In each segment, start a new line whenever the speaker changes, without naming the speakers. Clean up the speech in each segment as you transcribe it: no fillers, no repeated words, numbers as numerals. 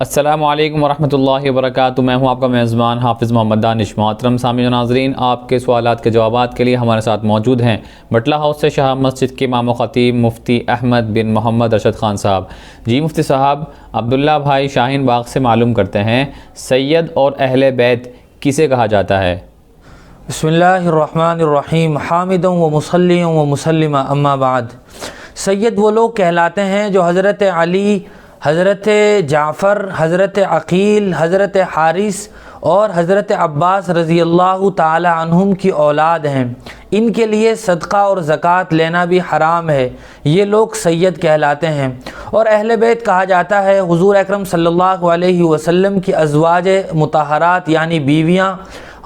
السلام علیکم ورحمۃ اللہ وبرکاتہ۔ میں ہوں آپ کا میزبان حافظ محمد دانش۔ محترم سامعین و ناظرین، آپ کے سوالات کے جوابات کے لیے ہمارے ساتھ موجود ہیں بٹلہ ہاؤس سے شہاب مسجد کے امام و خطیب مفتی احمد بن محمد ارشد خان صاحب۔ جی مفتی صاحب، عبداللہ بھائی شاہین باغ سے معلوم کرتے ہیں، سید اور اہل بیت کسے کہا جاتا ہے؟
بسم اللہ الرحمن الرحیم، حامدا و مصلیٰ و مسلما، اما بعد۔ سید وہ لوگ کہلاتے ہیں جو حضرت علی، حضرت جعفر، حضرت عقیل، حضرت حارث اور حضرت عباس رضی اللہ تعالی عنہم کی اولاد ہیں۔ ان کے لیے صدقہ اور زکوٰۃ لینا بھی حرام ہے، یہ لوگ سید کہلاتے ہیں۔ اور اہل بیت کہا جاتا ہے حضور اکرم صلی اللہ علیہ وسلم کی ازواج مطہرات یعنی بیویاں،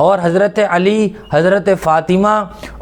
اور حضرت علی، حضرت فاطمہ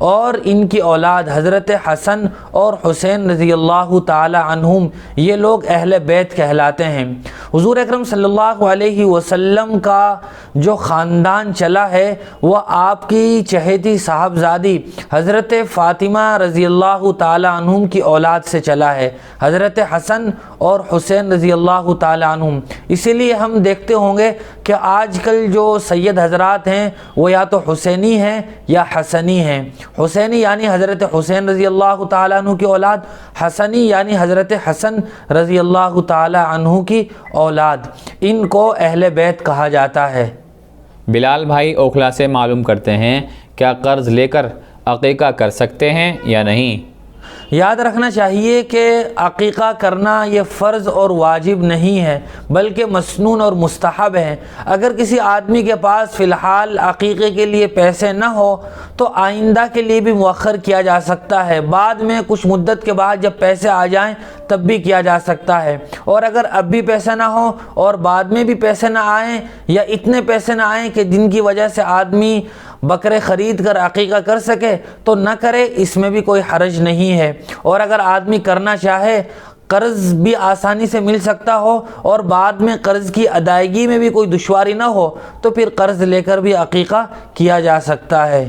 اور ان کی اولاد حضرت حسن اور حسین رضی اللہ تعالی عنہم، یہ لوگ اہل بیت کہلاتے ہیں۔ حضور اکرم صلی اللہ علیہ وسلم کا جو خاندان چلا ہے وہ آپ کی چہیتی صاحبزادی حضرت فاطمہ رضی اللہ تعالی عنہم کی اولاد سے چلا ہے، حضرت حسن اور حسین رضی اللہ تعالی عنہم۔ اسی لیے ہم دیکھتے ہوں گے کہ آج کل جو سید حضرات ہیں وہ یا تو حسینی ہیں یا حسنی ہیں۔ حسینی یعنی حضرت حسین رضی اللہ تعالی عنہ کی اولاد، حسنی یعنی حضرت حسن رضی اللہ تعالی عنہ کی اولاد، ان کو اہل بیت کہا جاتا ہے۔
بلال بھائی اوکھلا سے معلوم کرتے ہیں، کیا قرض لے کر عقیقہ کر سکتے ہیں یا نہیں؟
یاد رکھنا چاہیے کہ عقیقہ کرنا یہ فرض اور واجب نہیں ہے بلکہ مسنون اور مستحب ہے۔ اگر کسی آدمی کے پاس فی الحال عقیقے کے لیے پیسے نہ ہو تو آئندہ کے لیے بھی مؤخر کیا جا سکتا ہے، بعد میں کچھ مدت کے بعد جب پیسے آ جائیں تب بھی کیا جا سکتا ہے۔ اور اگر اب بھی پیسے نہ ہوں اور بعد میں بھی پیسے نہ آئیں یا اتنے پیسے نہ آئیں کہ جن کی وجہ سے آدمی بکرے خرید کر عقیقہ کر سکے تو نہ کرے، اس میں بھی کوئی حرج نہیں ہے۔ اور اگر آدمی کرنا چاہے، قرض بھی آسانی سے مل سکتا ہو اور بعد میں قرض کی ادائیگی میں بھی کوئی دشواری نہ ہو تو پھر قرض لے کر بھی عقیقہ کیا جا سکتا ہے۔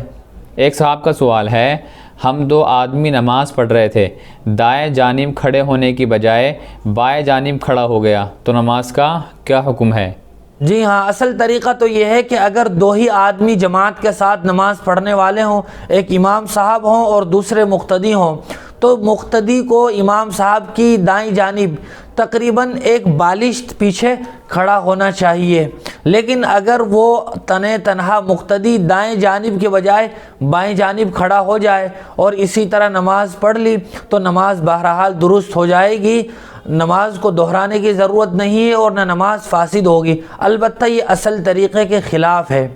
ایک صاحب کا سوال ہے، ہم دو آدمی نماز پڑھ رہے تھے، دائیں جانب کھڑے ہونے کی بجائے بائیں جانب کھڑا ہو گیا تو نماز کا کیا حکم ہے؟
جی ہاں، اصل طریقہ تو یہ ہے کہ اگر دو ہی آدمی جماعت کے ساتھ نماز پڑھنے والے ہوں، ایک امام صاحب ہوں اور دوسرے مقتدی ہوں، تو مقتدی کو امام صاحب کی دائیں جانب تقریباً ایک بالشت پیچھے کھڑا ہونا چاہیے۔ لیکن اگر وہ تنہا مقتدی دائیں جانب کے بجائے بائیں جانب کھڑا ہو جائے اور اسی طرح نماز پڑھ لی تو نماز بہرحال درست ہو جائے گی، نماز کو دہرانے کی ضرورت نہیں ہے اور نہ نماز فاسد ہوگی، البتہ یہ اصل طریقے کے خلاف ہے۔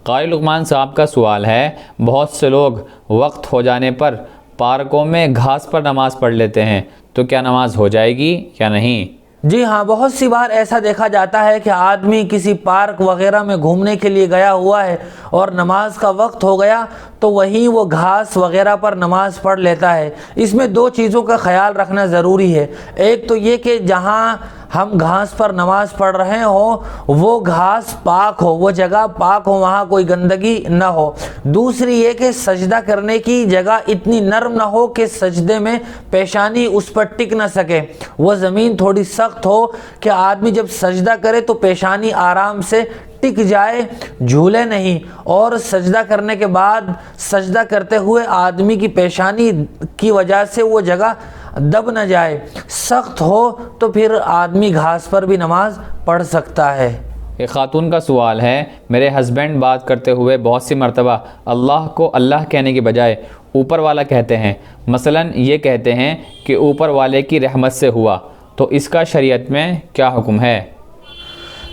قاری لقمان صاحب کا سوال ہے، بہت سے لوگ وقت ہو جانے پر پارکوں میں گھاس پر نماز پڑھ لیتے ہیں تو کیا نماز ہو جائے گی یا نہیں؟
جی ہاں، بہت سی بار ایسا دیکھا جاتا ہے کہ آدمی کسی پارک وغیرہ میں گھومنے کے لیے گیا ہوا ہے اور نماز کا وقت ہو گیا تو وہیں وہ گھاس وغیرہ پر نماز پڑھ لیتا ہے۔ اس میں دو چیزوں کا خیال رکھنا ضروری ہے، ایک تو یہ کہ جہاں ہم گھاس پر نماز پڑھ رہے ہوں وہ گھاس پاک ہو، وہ جگہ پاک ہو، وہاں کوئی گندگی نہ ہو۔ دوسری یہ کہ سجدہ کرنے کی جگہ اتنی نرم نہ ہو کہ سجدے میں پیشانی اس پر ٹک نہ سکے، وہ زمین تھوڑی سخت ہو کہ آدمی جب سجدہ کرے تو پیشانی آرام سے ٹک جائے، جھولے نہیں، اور سجدہ کرنے کے بعد سجدہ کرتے ہوئے آدمی کی پیشانی کی وجہ سے وہ جگہ دب نہ جائے، سخت ہو تو پھر آدمی گھاس پر بھی نماز پڑھ سکتا ہے۔
ایک خاتون کا سوال ہے، میرے ہسبینڈ بات کرتے ہوئے بہت سی مرتبہ اللہ کو اللہ کہنے کی بجائے اوپر والا کہتے ہیں، مثلا یہ کہتے ہیں کہ اوپر والے کی رحمت سے ہوا، تو اس کا شریعت میں کیا حکم ہے؟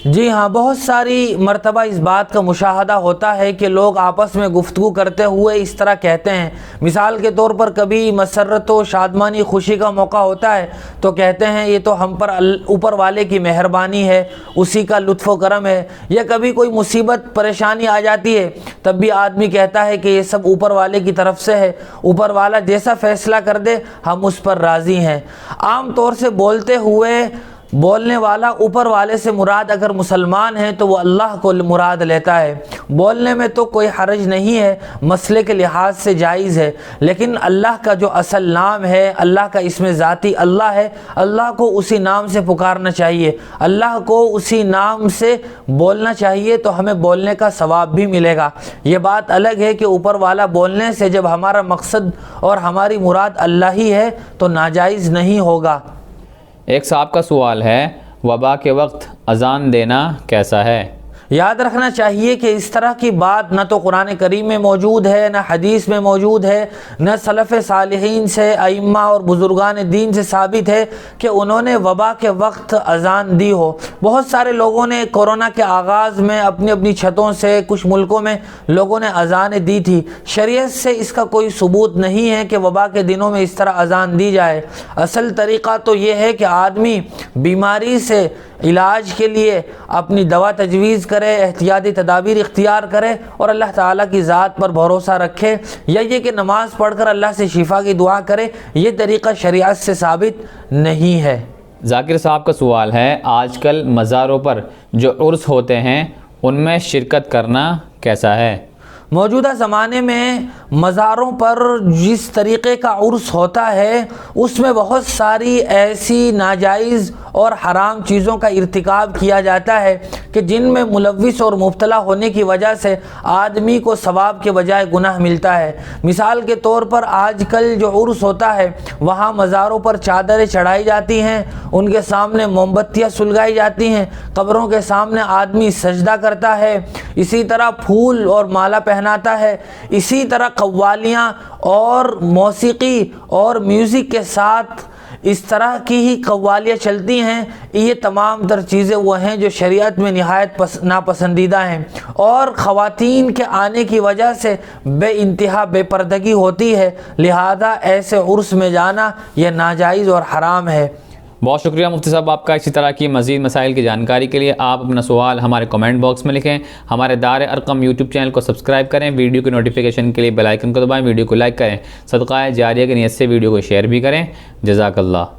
جی ہاں، بہت ساری مرتبہ اس بات کا مشاہدہ ہوتا ہے کہ لوگ آپس میں گفتگو کرتے ہوئے اس طرح کہتے ہیں۔ مثال کے طور پر کبھی مسرت و شادمانی خوشی کا موقع ہوتا ہے تو کہتے ہیں یہ تو ہم پر اوپر والے کی مہربانی ہے، اسی کا لطف و کرم ہے۔ یا کبھی کوئی مصیبت پریشانی آ جاتی ہے تب بھی آدمی کہتا ہے کہ یہ سب اوپر والے کی طرف سے ہے، اوپر والا جیسا فیصلہ کر دے ہم اس پر راضی ہیں۔ عام طور سے بولتے ہوئے بولنے والا اوپر والے سے مراد اگر مسلمان ہے تو وہ اللہ کو مراد لیتا ہے۔ بولنے میں تو کوئی حرج نہیں ہے، مسئلے کے لحاظ سے جائز ہے، لیکن اللہ کا جو اصل نام ہے، اللہ کا اسم ذاتی اللہ ہے، اللہ کو اسی نام سے پکارنا چاہیے، اللہ کو اسی نام سے بولنا چاہیے، تو ہمیں بولنے کا ثواب بھی ملے گا۔ یہ بات الگ ہے کہ اوپر والا بولنے سے جب ہمارا مقصد اور ہماری مراد اللہ ہی ہے تو ناجائز نہیں ہوگا۔
ایک صاحب کا سوال ہے، وبا کے وقت اذان دینا کیسا ہے؟
یاد رکھنا چاہیے کہ اس طرح کی بات نہ تو قرآن کریم میں موجود ہے، نہ حدیث میں موجود ہے، نہ سلف صالحین سے، ائمہ اور بزرگان دین سے ثابت ہے کہ انہوں نے وبا کے وقت اذان دی ہو۔ بہت سارے لوگوں نے کورونا کے آغاز میں اپنی اپنی چھتوں سے کچھ ملکوں میں لوگوں نے اذانیں دی تھی۔ شریعت سے اس کا کوئی ثبوت نہیں ہے کہ وبا کے دنوں میں اس طرح اذان دی جائے۔ اصل طریقہ تو یہ ہے کہ آدمی بیماری سے علاج کے لیے اپنی دوا تجویز کرے، احتیاطی تدابیر اختیار کرے اور اللہ تعالیٰ کی ذات پر بھروسہ رکھے، یا یہ کہ نماز پڑھ کر اللہ سے شفا کی دعا کرے۔ یہ طریقہ شریعت سے ثابت نہیں ہے۔
ذاکر صاحب کا سوال ہے، آج کل مزاروں پر جو عرس ہوتے ہیں ان میں شرکت کرنا کیسا ہے؟
موجودہ زمانے میں مزاروں پر جس طریقے کا عرس ہوتا ہے اس میں بہت ساری ایسی ناجائز اور حرام چیزوں کا ارتکاب کیا جاتا ہے کہ جن میں ملوث اور مبتلا ہونے کی وجہ سے آدمی کو ثواب کے بجائے گناہ ملتا ہے۔ مثال کے طور پر آج کل جو عرس ہوتا ہے وہاں مزاروں پر چادریں چڑھائی جاتی ہیں، ان کے سامنے موم بتیاں سلگائی جاتی ہیں، قبروں کے سامنے آدمی سجدہ کرتا ہے، اسی طرح پھول اور مالا پہناتا ہے، اسی طرح قوالیاں اور موسیقی اور میوزک کے ساتھ اس طرح کی ہی قوالیاں چلتی ہیں۔ یہ تمام تر چیزیں وہ ہیں جو شریعت میں نہایت ناپسندیدہ ہیں، اور خواتین کے آنے کی وجہ سے بے انتہا بے پردگی ہوتی ہے، لہذا ایسے عرس میں جانا یہ ناجائز اور حرام ہے۔
بہت شکریہ مفتی صاحب آپ کا۔ اسی طرح کی مزید مسائل کی جانکاری کے لیے آپ اپنا سوال ہمارے کمنٹ باکس میں لکھیں۔ ہمارے دار ارقم یوٹیوب چینل کو سبسکرائب کریں، ویڈیو کی نوٹیفیکیشن کے لیے بیل آئیکن کو دبائیں، ویڈیو کو لائک کریں، صدقہ جاریہ کی نیت سے ویڈیو کو شیئر بھی کریں۔ جزاک اللہ۔